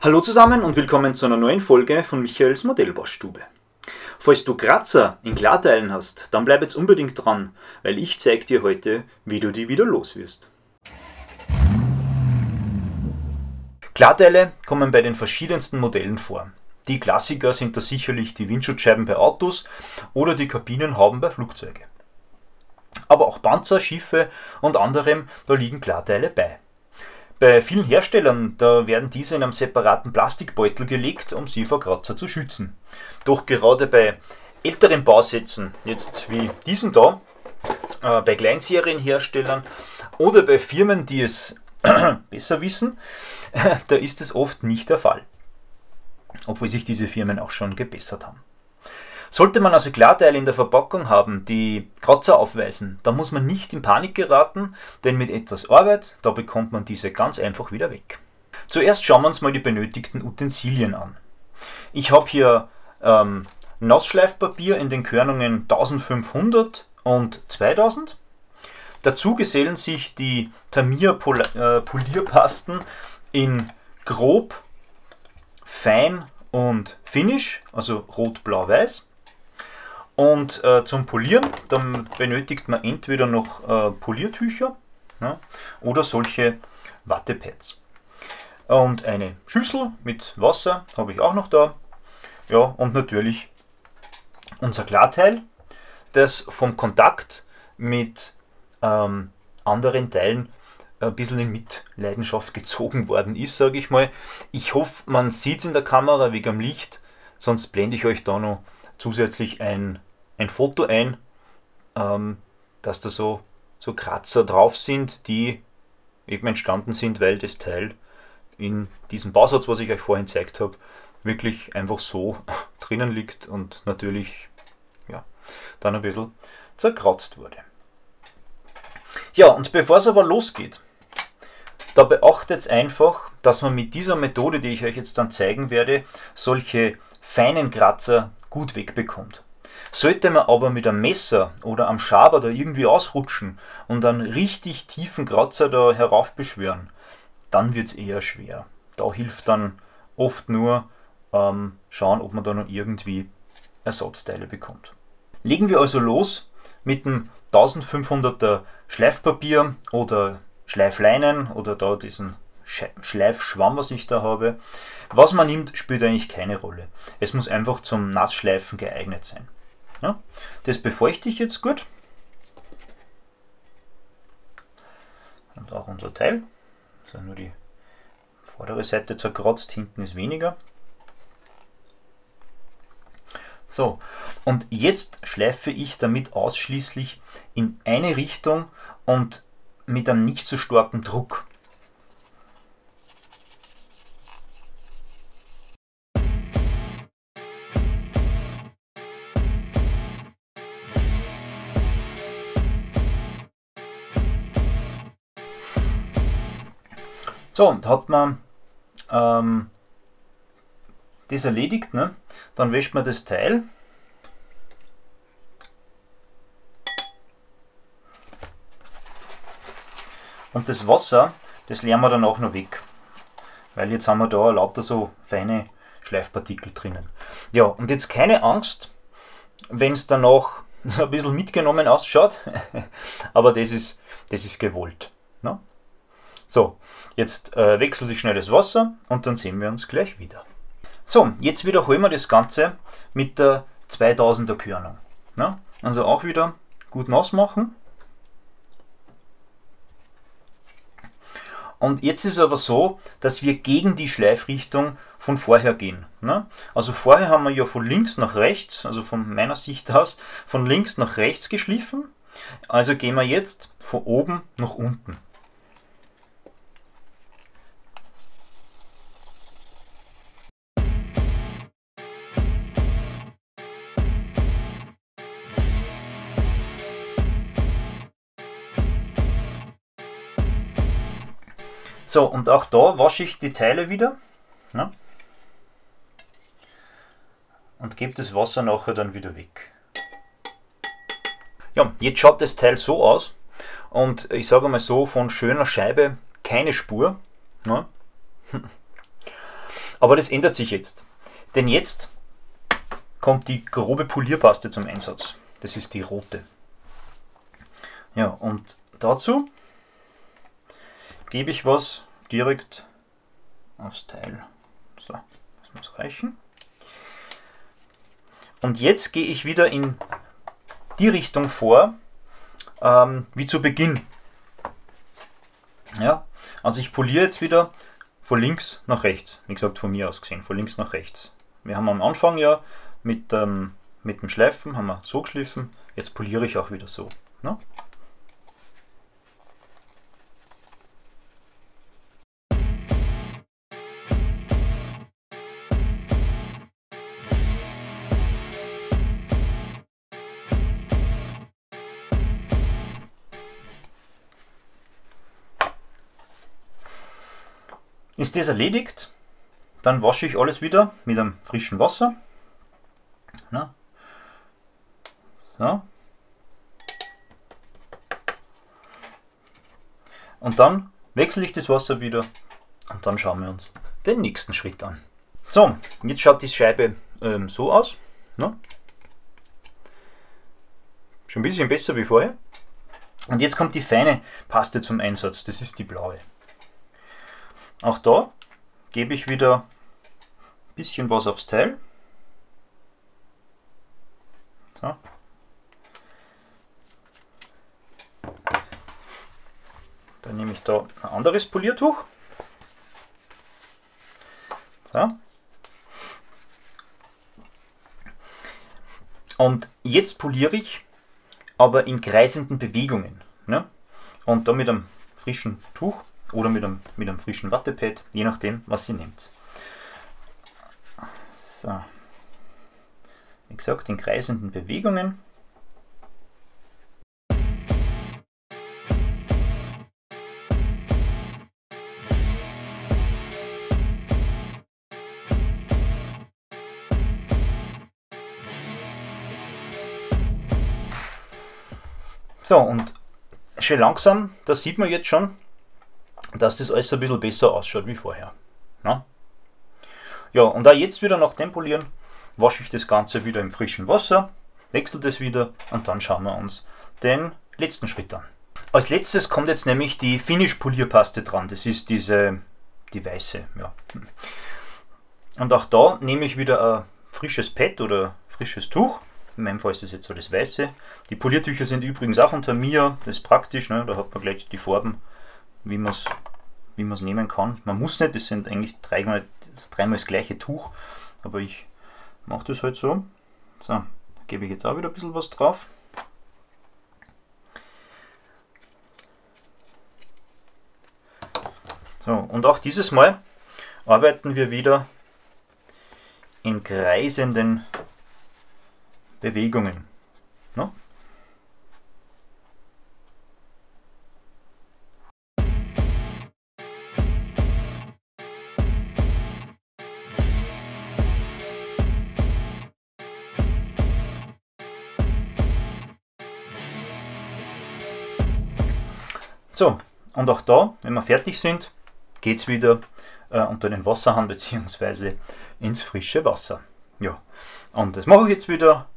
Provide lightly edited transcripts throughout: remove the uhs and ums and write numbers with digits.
Hallo zusammen und willkommen zu einer neuen Folge von Michaels Modellbaustube. Falls du Kratzer in Klarteilen hast, dann bleib jetzt unbedingt dran, weil ich zeige dir heute, wie du die wieder los wirst. Klarteile kommen bei den verschiedensten Modellen vor. Die Klassiker sind da sicherlich die Windschutzscheiben bei Autos oder die Kabinenhauben bei Flugzeugen. Aber auch Panzer, Schiffe und anderem, da liegen Klarteile bei. Bei vielen Herstellern, da werden diese in einem separaten Plastikbeutel gelegt, um sie vor Kratzer zu schützen. Doch gerade bei älteren Bausätzen, jetzt wie diesem da, bei Kleinserienherstellern oder bei Firmen, die es besser wissen, da ist es oft nicht der Fall. Obwohl sich diese Firmen auch schon gebessert haben. Sollte man also Klarteile in der Verpackung haben, die Kratzer aufweisen, dann muss man nicht in Panik geraten, denn mit etwas Arbeit, da bekommt man diese ganz einfach wieder weg. Zuerst schauen wir uns mal die benötigten Utensilien an. Ich habe hier Nassschleifpapier in den Körnungen 1500 und 2000. Dazu gesellen sich die Tamiya Polierpasten in Grob, Fein und Finish, also Rot, Blau, Weiß. Und zum Polieren, dann benötigt man entweder noch Poliertücher, ja, oder solche Wattepads. Und eine Schüssel mit Wasser habe ich auch noch da. Ja, und natürlich unser Klarteil, das vom Kontakt mit anderen Teilen ein bisschen in Mitleidenschaft gezogen worden ist, sage ich mal. Ich hoffe, man sieht es in der Kamera wegen dem Licht, sonst blende ich euch da noch zusätzlich ein Foto ein, dass da so Kratzer drauf sind, die eben entstanden sind, weil das Teil in diesem Bausatz, was ich euch vorhin gezeigt habe, wirklich einfach so drinnen liegt und natürlich ja, dann ein bisschen zerkratzt wurde. Ja, und bevor es aber losgeht, da beachtet einfach, dass man mit dieser Methode, die ich euch jetzt dann zeigen werde, solche feinen Kratzer gut wegbekommt. Sollte man aber mit einem Messer oder am Schaber da irgendwie ausrutschen und einen richtig tiefen Kratzer da heraufbeschwören, dann wird es eher schwer. Da hilft dann oft nur schauen, ob man da noch irgendwie Ersatzteile bekommt. Legen wir also los mit dem 1500er Schleifpapier oder Schleifleinen oder da diesen Schleifschwamm, was ich da habe. Was man nimmt, spielt eigentlich keine Rolle. Es muss einfach zum Nassschleifen geeignet sein. Ja, das befeuchte ich jetzt gut. Und auch unser Teil. Also nur die vordere Seite zerkratzt, hinten ist weniger. So, und jetzt schleife ich damit ausschließlich in eine Richtung und mit einem nicht so starken Druck. So, und hat man das erledigt, ne? Dann wäscht man das Teil. Und das Wasser, das leeren wir dann auch noch weg. Weil jetzt haben wir da lauter so feine Schleifpartikel drinnen. Ja, und jetzt keine Angst, wenn es danach ein bisschen mitgenommen ausschaut. Aber das ist gewollt. Ne? So, jetzt wechsle ich schnell das Wasser und dann sehen wir uns gleich wieder. So, jetzt wiederholen wir das Ganze mit der 2000er Körnung. Ne? Also auch wieder gut nass machen. Und jetzt ist es aber so, dass wir gegen die Schleifrichtung von vorher gehen. Ne? Also vorher haben wir ja von links nach rechts, also von meiner Sicht aus, von links nach rechts geschliffen. Also gehen wir jetzt von oben nach unten. So, und auch da wasche ich die Teile wieder, ne? Und gebe das Wasser nachher dann wieder weg. Ja, jetzt schaut das Teil so aus und ich sage mal so, von schöner Scheibe keine Spur. Ne? Aber das ändert sich jetzt. Denn jetzt kommt die grobe Polierpaste zum Einsatz. Das ist die rote. Ja, und dazu gebe ich was direkt aufs Teil. So, das muss reichen. Und jetzt gehe ich wieder in die Richtung vor, wie zu Beginn. Ja, also ich poliere jetzt wieder von links nach rechts. Wie gesagt, von mir aus gesehen, von links nach rechts. Wir haben am Anfang ja mit dem Schleifen haben wir so geschliffen. Jetzt poliere ich auch wieder so. Ne? Ist das erledigt, dann wasche ich alles wieder mit einem frischen Wasser. Na. So. Und dann wechsle ich das Wasser wieder und dann schauen wir uns den nächsten Schritt an. So, jetzt schaut die Scheibe so aus. Ne? Schon ein bisschen besser wie vorher. Und jetzt kommt die feine Paste zum Einsatz, das ist die blaue. Auch da gebe ich wieder ein bisschen was aufs Teil. So. Dann nehme ich da ein anderes Poliertuch. So. Und jetzt poliere ich aber in kreisenden Bewegungen. Ne? Und da mit einem frischen Tuch oder mit einem frischen Wattepad, je nachdem, was ihr nehmt. So. Wie gesagt, in kreisenden Bewegungen. So, und schön langsam, da sieht man jetzt schon, dass das alles ein bisschen besser ausschaut wie vorher. Na? Ja, und auch jetzt wieder nach dem Polieren wasche ich das Ganze wieder im frischen Wasser, wechsle das wieder und dann schauen wir uns den letzten Schritt an. Als letztes kommt jetzt nämlich die Finish Polierpaste dran, das ist die weiße. Ja. Und auch da nehme ich wieder ein frisches Pad oder frisches Tuch. In meinem Fall ist das jetzt so das weiße. Die Poliertücher sind übrigens auch von Tamiya, das ist praktisch, ne? Da hat man gleich die Farben, wie man es nehmen kann. Man muss nicht, das sind eigentlich dreimal das gleiche Tuch, aber ich mache das halt so. So, da gebe ich jetzt auch wieder ein bisschen was drauf. So, und auch dieses Mal arbeiten wir wieder in kreisenden Bewegungen. Ne? So, und auch da, wenn wir fertig sind, geht es wieder unter den Wasserhahn bzw. ins frische Wasser. Ja, und das mache ich jetzt wieder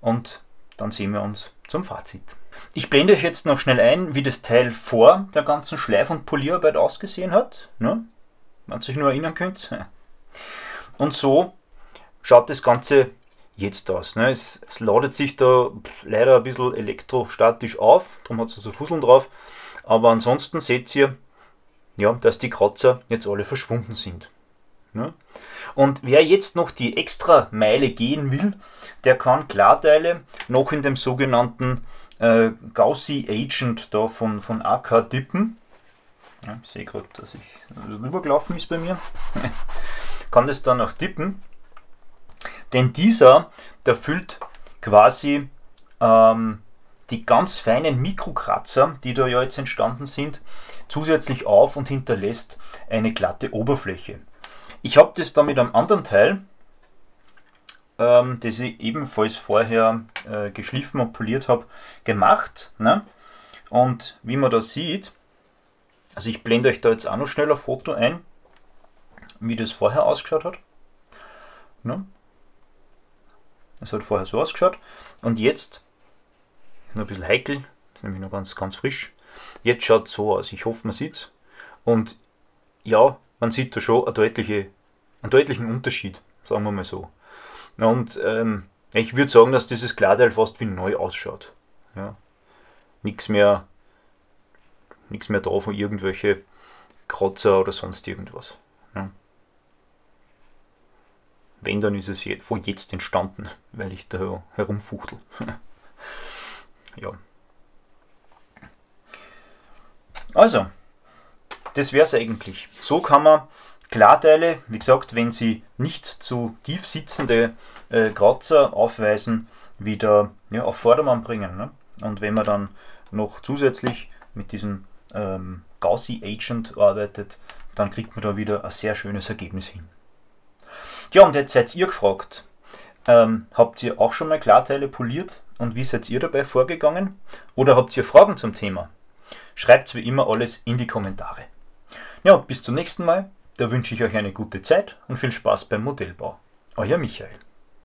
und dann sehen wir uns zum Fazit. Ich blende euch jetzt noch schnell ein, wie das Teil vor der ganzen Schleif- und Polierarbeit ausgesehen hat, ne? Wenn ihr euch nur erinnern könnt. Und so schaut das Ganze jetzt aus. Ne? Es ladet sich da leider ein bisschen elektrostatisch auf, darum hat es so Fusseln drauf. Aber ansonsten seht ihr, ja, dass die Kratzer jetzt alle verschwunden sind. Ne? Und wer jetzt noch die extra Meile gehen will, der kann Klarteile noch in dem sogenannten Gauzy Agent da von AK dippen. Ja, ich sehe gerade, dass das rübergelaufen ist bei mir. Kann das dann auch dippen. Denn dieser, der füllt quasi die ganz feinen Mikrokratzer, die da ja jetzt entstanden sind, zusätzlich auf und hinterlässt eine glatte Oberfläche. Ich habe das dann mit einem anderen Teil, das ich ebenfalls vorher geschliffen und poliert habe, gemacht. Ne? Und wie man da sieht, also ich blende euch da jetzt auch noch schnell ein Foto ein. wie das vorher ausgeschaut hat. Ne? Es hat vorher so ausgeschaut und jetzt, ist noch ein bisschen heikel, ist nämlich noch ganz, ganz frisch, jetzt schaut es so aus, ich hoffe man sieht es und ja, man sieht da schon einen deutlichen Unterschied, sagen wir mal so. Und ich würde sagen, dass dieses Klarteil fast wie neu ausschaut. Ja. Nichts mehr da von irgendwelche Kratzer oder sonst irgendwas. Ja. Wenn, dann ist es von jetzt entstanden, weil ich da herumfuchtel. Ja. Also, das wäre es eigentlich. So kann man Klarteile, wie gesagt, wenn sie nicht zu tief sitzende Kratzer aufweisen, wieder auf Vordermann bringen. Ne? Und wenn man dann noch zusätzlich mit diesem Gauzy Agent arbeitet, dann kriegt man da wieder ein sehr schönes Ergebnis hin. Ja, und jetzt seid ihr gefragt, habt ihr auch schon mal Klarteile poliert und wie seid ihr dabei vorgegangen? Oder habt ihr Fragen zum Thema? Schreibt wie immer alles in die Kommentare. Ja, und bis zum nächsten Mal. Da wünsche ich euch eine gute Zeit und viel Spaß beim Modellbau. Euer Michael.